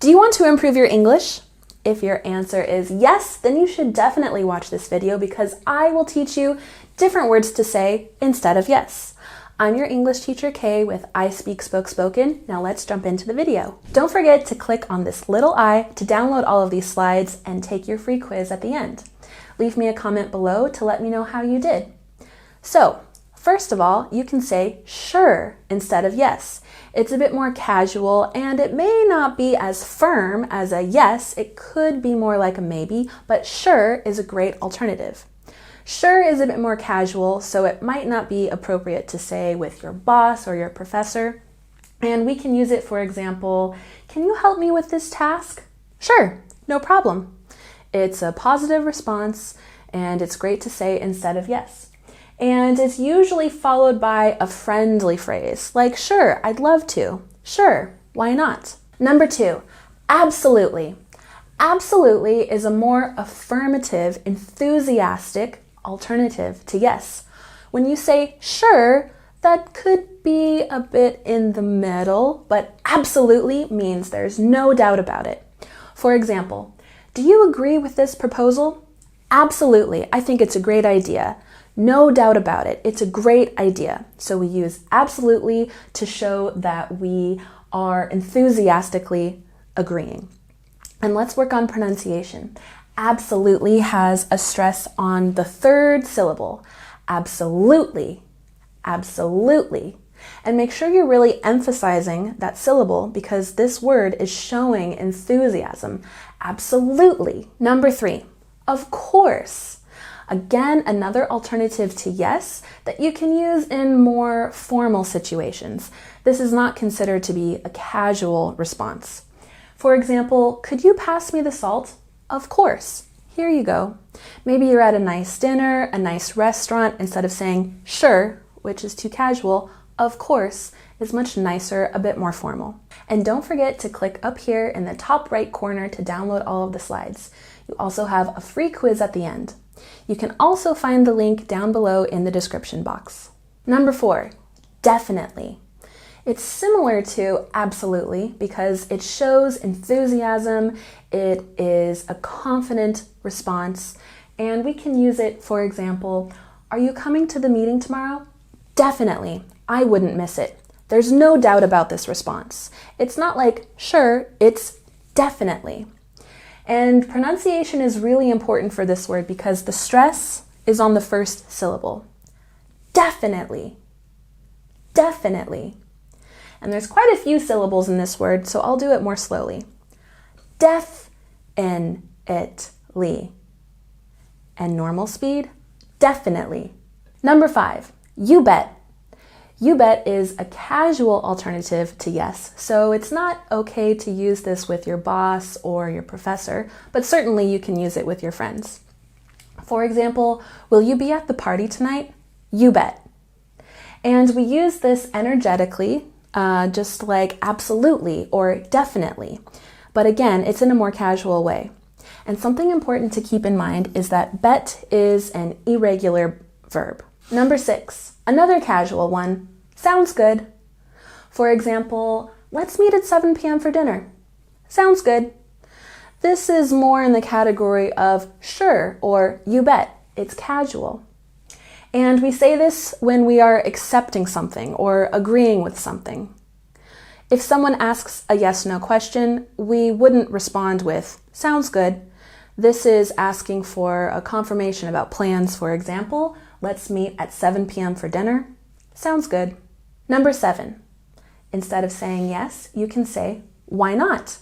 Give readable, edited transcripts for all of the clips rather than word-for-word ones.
Do you want to improve your English? If your answer is yes, then you should definitely watch this video because I will teach you different words to say instead of yes. I'm your English teacher Kay with ISpeakSpokeSpoken. Now let's jump into the video. Don't forget to click on this little I to download all of these slides and take your free quiz at the end. Leave me a comment below to let me know how you did. So, first of all, you can say sure instead of yes. It's a bit more casual and it may not be as firm as a yes. It could be more like a maybe, but sure is a great alternative. Sure is a bit more casual, so it might not be appropriate to say with your boss or your professor. And we can use it, for example, can you help me with this task? Sure, no problem. It's a positive response and it's great to say instead of yes. And it's usually followed by a friendly phrase, like sure, I'd love to. Sure, why not? Number 2, absolutely. Absolutely is a more affirmative, enthusiastic alternative to yes. When you say sure, that could be a bit in the middle, but absolutely means there's no doubt about it. For example, do you agree with this proposal? Absolutely, I think it's a great idea. No doubt about it, it's a great idea. So we use absolutely to show that we are enthusiastically agreeing. And let's work on pronunciation. Absolutely has a stress on the third syllable. Absolutely, absolutely. And make sure you're really emphasizing that syllable because this word is showing enthusiasm. Absolutely. Number 3, of course. Again, another alternative to yes that you can use in more formal situations. This is not considered to be a casual response. For example, could you pass me the salt? Of course. Here you go. Maybe you're at a nice dinner, a nice restaurant. Instead of saying sure, which is too casual, of course is much nicer, a bit more formal. And don't forget to click up here in the top right corner to download all of the slides. You also have a free quiz at the end. You can also find the link down below in the description box. Number 4, definitely. It's similar to absolutely because it shows enthusiasm, it is a confident response, and we can use it, for example, are you coming to the meeting tomorrow? Definitely, I wouldn't miss it. There's no doubt about this response. It's not like sure, it's definitely. And pronunciation is really important for this word because the stress is on the first syllable. Definitely. Definitely. And there's quite a few syllables in this word, so I'll do it more slowly. Def-in-it-ly. And normal speed, definitely. Number 5, you bet. You bet is a casual alternative to yes, so it's not okay to use this with your boss or your professor, but certainly you can use it with your friends. For example, will you be at the party tonight? You bet. And we use this energetically, just like absolutely or definitely. But again, it's in a more casual way. And something important to keep in mind is that bet is an irregular verb. Number 6, another casual one. Sounds good. For example, let's meet at 7 p.m. for dinner. Sounds good. This is more in the category of sure or you bet. It's casual. And we say this when we are accepting something or agreeing with something. If someone asks a yes/no question, we wouldn't respond with sounds good. This is asking for a confirmation about plans. For example, let's meet at 7 p.m. for dinner. Sounds good. Number 7, instead of saying yes, you can say, why not?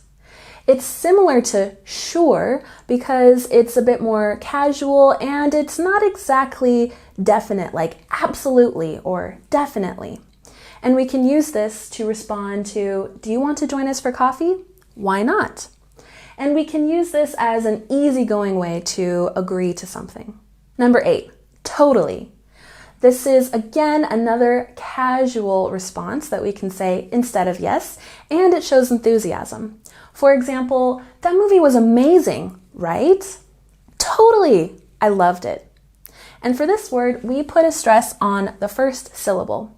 It's similar to sure because it's a bit more casual and it's not exactly definite like absolutely or definitely. And we can use this to respond to, do you want to join us for coffee? Why not? And we can use this as an easygoing way to agree to something. Number 8, totally. This is, again, another casual response that we can say instead of yes, and it shows enthusiasm. For example, that movie was amazing, right? Totally, I loved it. And for this word, we put a stress on the first syllable.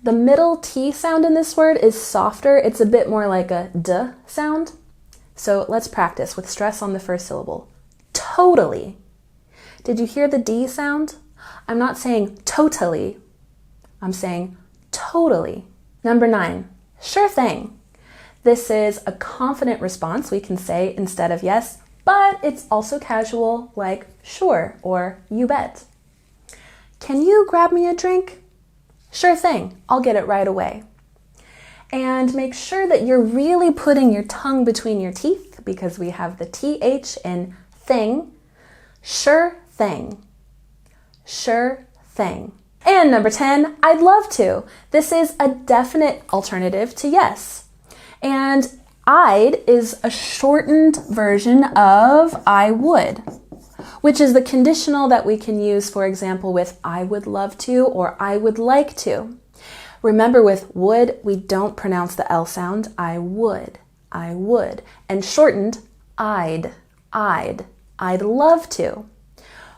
The middle T sound in this word is softer. It's a bit more like a D sound. So let's practice with stress on the first syllable. Totally. Did you hear the D sound? I'm not saying totally. I'm saying totally. Number 9, sure thing. This is a confident response we can say instead of yes, but it's also casual like sure or you bet. Can you grab me a drink? Sure thing, I'll get it right away. And make sure that you're really putting your tongue between your teeth because we have the TH in thing. Sure thing. Sure thing. And number 10, I'd love to. This is a definite alternative to yes. And I'd is a shortened version of I would, which is the conditional that we can use, for example, with I would love to or I would like to. Remember, with would, we don't pronounce the L sound. I would. And shortened, I'd love to.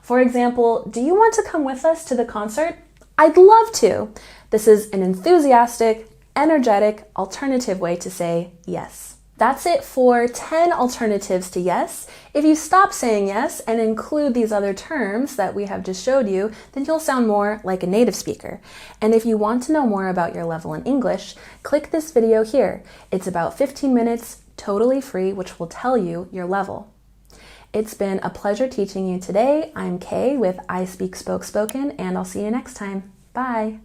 For example, do you want to come with us to the concert? I'd love to. This is an enthusiastic, energetic, alternative way to say yes. That's it for 10 alternatives to yes. If you stop saying yes and include these other terms that we have just showed you, then you'll sound more like a native speaker. And if you want to know more about your level in English, click this video here. It's about 15 minutes, totally free, which will tell you your level. It's been a pleasure teaching you today. I'm Kay with ISpeakSpokeSpoken, and I'll see you next time. Bye.